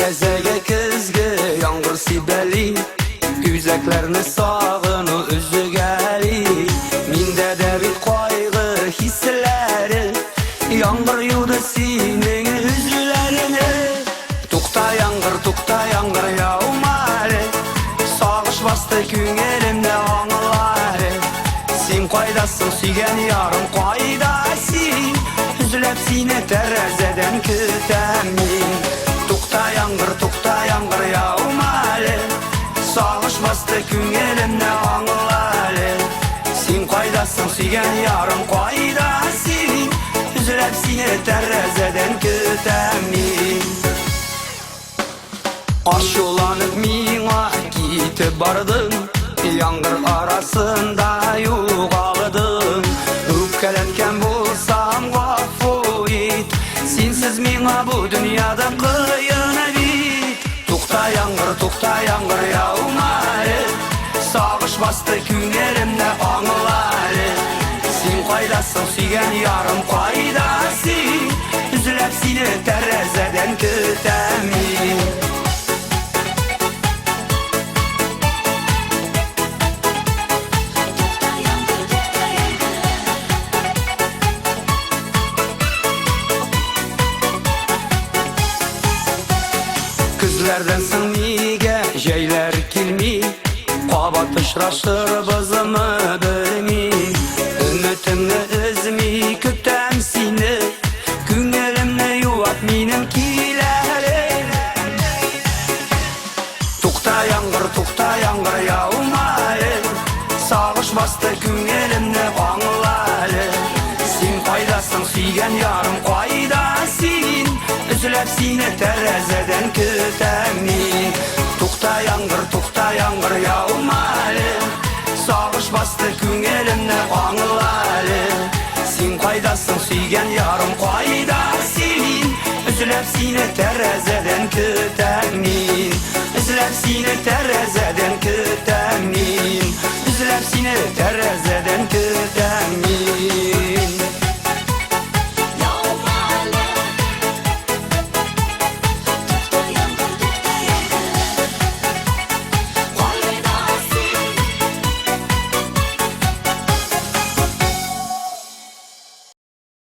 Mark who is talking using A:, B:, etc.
A: Terrazege kızgı yağmur sibeli, üzeklerini sağını üzügeli. Minde de bir kaygı hisleri, yağmur yudu senin üzülerini. Tukta yağmur yağmari, sağış bastı gün elimde anıları. Sen kaydasın sügen yarım kaydası, üzülep seni terrazeden kütemin. Tukta yağmur yağmari, sağış bastı gün elimde anıları. Sen kaydasın sügen yarım kaydası, üzülep seni terrazeden kütemin. Aşılanıp mina gitip bardın, yağmur arasında yoğaldın. Öpkelenken bulsam gaffu et, sensiz mina bu dünyada kıyın bit. Tukta yağmur yağmari, sağış bastı günlerimde anıları. Sen kaydasın sügen yarım kaydası, üzülep seni terrazeden kütemin. Kızlardan sınniga jeyler kilmi, qabat pişraştır bizimi bilmi. Ümitimni üzmi kütem seni, günlerimni yuvat menin kilerim. Tukta yağmur yağmari, sağış bastı günlerimni anıları. Sen kaydasın süygen yarım kaydasın, üzülep seni terrazeden kütemin. Tukta yağmur yağmari, sağış bastı gün elimde anıları. Sen kaydasın süygen yarım kaydasın, üzülep seni terrazeden kütemin. Üzülep seni terrazeden kütemin, üzülep seni terrazeden kütemin.